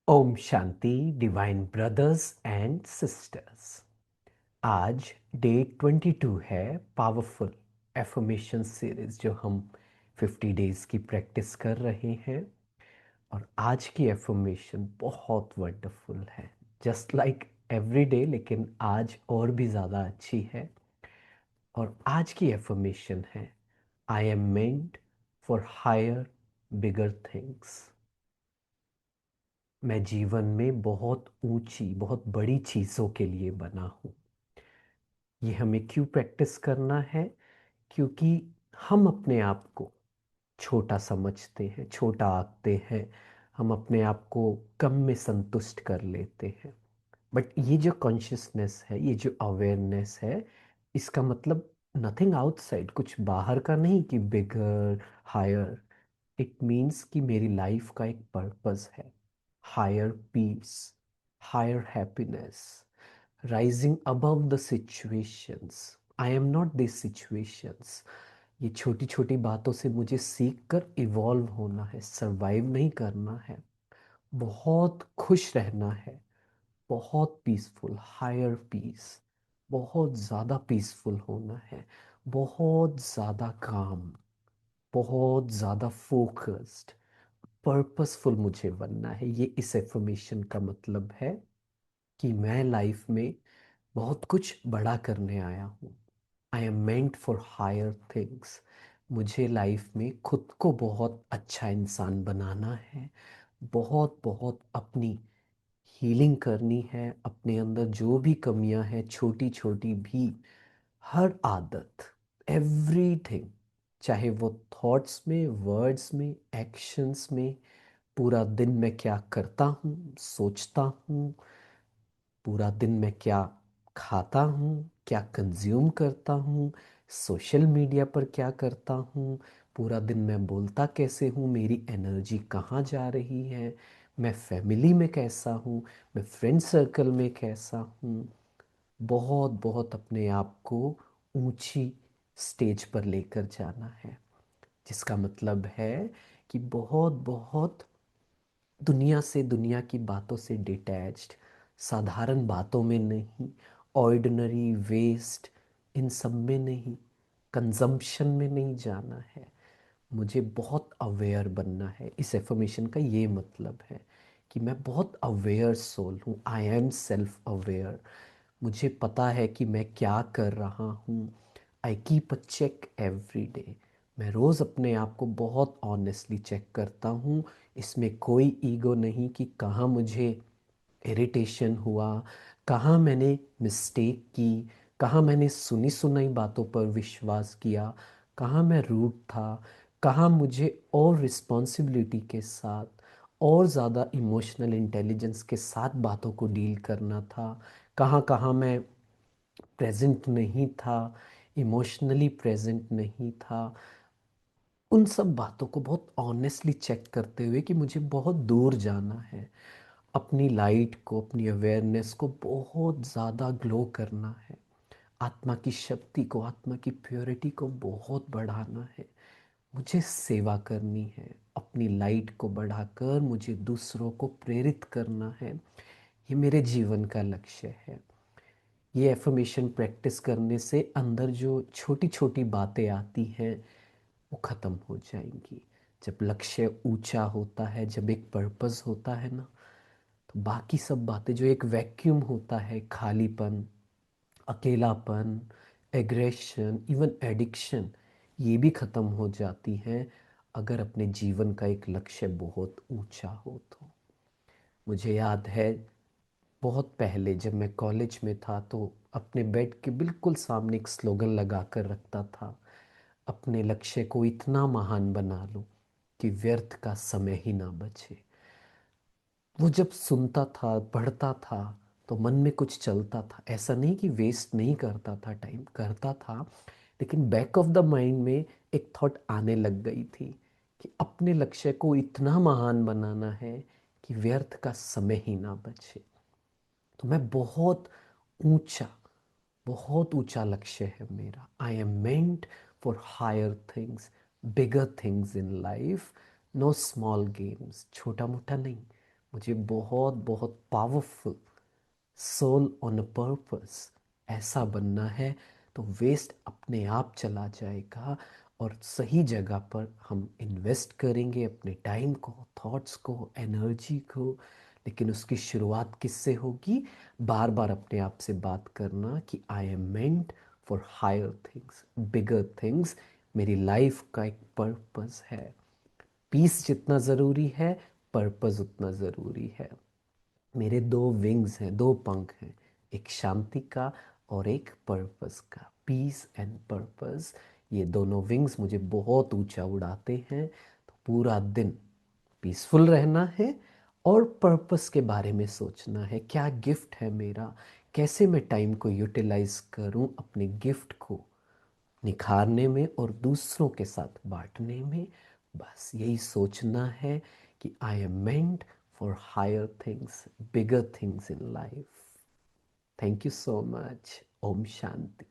ओम शांति divine brothers and sisters. आज day 22 है पावरफुल एफर्मेशन सीरीज जो हम 50 डेज की प्रैक्टिस कर रहे हैं। और आज की एफर्मेशन बहुत वंडरफुल है, जस्ट लाइक एवरी डे, लेकिन आज और भी ज़्यादा अच्छी है। और आज की एफर्मेशन है I am meant for higher bigger things. मैं जीवन में बहुत ऊंची बहुत बड़ी चीज़ों के लिए बना हूँ। ये हमें क्यों प्रैक्टिस करना है? क्योंकि हम अपने आप को छोटा समझते हैं, छोटा आंकते हैं। हम अपने आप को कम में संतुष्ट कर लेते हैं। बट ये जो कॉन्शियसनेस है, ये जो अवेयरनेस है, इसका मतलब नथिंग आउटसाइड, कुछ बाहर का नहीं कि बिगर हायर। इट मीन्स कि मेरी लाइफ का एक पर्पस है, higher peace, higher happiness, rising above the situations. I am not this situations. ये छोटी छोटी बातों से मुझे सीख कर इवॉल्व होना है, सरवाइव नहीं करना है, बहुत खुश रहना है, बहुत पीसफुल, हायर पीस, बहुत ज़्यादा पीसफुल होना है, बहुत ज़्यादा काम, बहुत ज़्यादा फोकस्ड, पर्पसफुल मुझे बनना है। ये इस एफर्मेशन का मतलब है कि मैं लाइफ में बहुत कुछ बड़ा करने आया हूँ। I am meant for higher things. मुझे लाइफ में खुद को बहुत अच्छा इंसान बनाना है, बहुत बहुत अपनी हीलिंग करनी है। अपने अंदर जो भी कमियां हैं, छोटी छोटी भी, हर आदत, एवरीथिंग, चाहे वो थॉट्स में, वर्ड्स में, एक्शंस में, पूरा दिन मैं क्या करता हूँ, सोचता हूँ, पूरा दिन मैं क्या खाता हूँ, क्या कंज्यूम करता हूँ, सोशल मीडिया पर क्या करता हूँ, पूरा दिन मैं बोलता कैसे हूँ, मेरी एनर्जी कहाँ जा रही है, मैं फैमिली में कैसा हूँ, मैं फ्रेंड सर्कल में कैसा हूँ। बहुत बहुत अपने आप को ऊंची स्टेज पर लेकर जाना है, जिसका मतलब है कि बहुत बहुत दुनिया से, दुनिया की बातों से डिटैच्ड, साधारण बातों में नहीं, ऑर्डिनरी वेस्ट, इन सब में नहीं, कंजम्पशन में नहीं जाना है। मुझे बहुत अवेयर बनना है। इस एफर्मेशन का ये मतलब है कि मैं बहुत अवेयर सोल हूँ। I am self aware. मुझे पता है कि मैं क्या कर रहा हूँ। I keep a check every day. मैं रोज़ अपने आप को बहुत ऑनेस्टली चेक करता हूँ। इसमें कोई ईगो नहीं कि कहाँ मुझे इरिटेशन हुआ, कहाँ मैंने मिस्टेक की, कहाँ मैंने सुनी सुनाई बातों पर विश्वास किया, कहाँ मैं रूड था, कहाँ मुझे और रिस्पॉन्सिबिलिटी के साथ और ज़्यादा इमोशनल इंटेलिजेंस के साथ बातों को डील करना था, कहाँ कहाँ मैं प्रेजेंट नहीं था, इमोशनली प्रेजेंट नहीं था। उन सब बातों को बहुत ऑनेस्टली चेक करते हुए कि मुझे बहुत दूर जाना है, अपनी लाइट को, अपनी अवेयरनेस को बहुत ज़्यादा ग्लो करना है, आत्मा की शक्ति को, आत्मा की प्योरिटी को बहुत बढ़ाना है, मुझे सेवा करनी है, अपनी लाइट को बढ़ाकर मुझे दूसरों को प्रेरित करना है। ये मेरे जीवन का लक्ष्य है। ये एफर्मेशन प्रैक्टिस करने से अंदर जो छोटी छोटी बातें आती हैं वो ख़त्म हो जाएंगी। जब लक्ष्य ऊंचा होता है, जब एक पर्पस होता है ना, तो बाकी सब बातें, जो एक वैक्यूम होता है, खालीपन, अकेलापन, एग्रेशन, इवन एडिक्शन, ये भी ख़त्म हो जाती हैं अगर अपने जीवन का एक लक्ष्य बहुत ऊंचा हो तो। मुझे याद है बहुत पहले जब मैं कॉलेज में था तो अपने बेड के बिल्कुल सामने एक स्लोगन लगा कर रखता था, अपने लक्ष्य को इतना महान बना लो कि व्यर्थ का समय ही ना बचे। वो जब सुनता था, पढ़ता था, तो मन में कुछ चलता था। ऐसा नहीं कि वेस्ट नहीं करता था, टाइम करता था, लेकिन बैक ऑफ द माइंड में एक थॉट आने लग गई थी कि अपने लक्ष्य को इतना महान बनाना है कि व्यर्थ का समय ही ना बचे। तो मैं ऊंचा बहुत ऊंचा लक्ष्य है मेरा। I am meant for higher things, bigger things in life. No small games, छोटा मोटा नहीं। मुझे बहुत बहुत powerful soul on a purpose ऐसा बनना है। तो वेस्ट अपने आप चला जाएगा और सही जगह पर हम इन्वेस्ट करेंगे अपने टाइम को, थॉट्स को, एनर्जी को। लेकिन उसकी शुरुआत किससे होगी? बार बार अपने आप से बात करना कि I am meant for higher things, bigger things. मेरी लाइफ का एक पर्पस है। पीस जितना ज़रूरी है, पर्पस उतना ज़रूरी है। मेरे दो विंग्स हैं, दो पंख हैं, एक शांति का और एक पर्पस का। पीस एंड पर्पस, ये दोनों विंग्स मुझे बहुत ऊंचा उड़ाते हैं। तो पूरा दिन पीसफुल रहना है और पर्पस के बारे में सोचना है। क्या गिफ्ट है मेरा, कैसे मैं टाइम को यूटिलाइज करूं अपने गिफ्ट को निखारने में और दूसरों के साथ बांटने में। बस यही सोचना है कि I am meant for higher things, bigger things in life. Thank you so much. ओम शांति।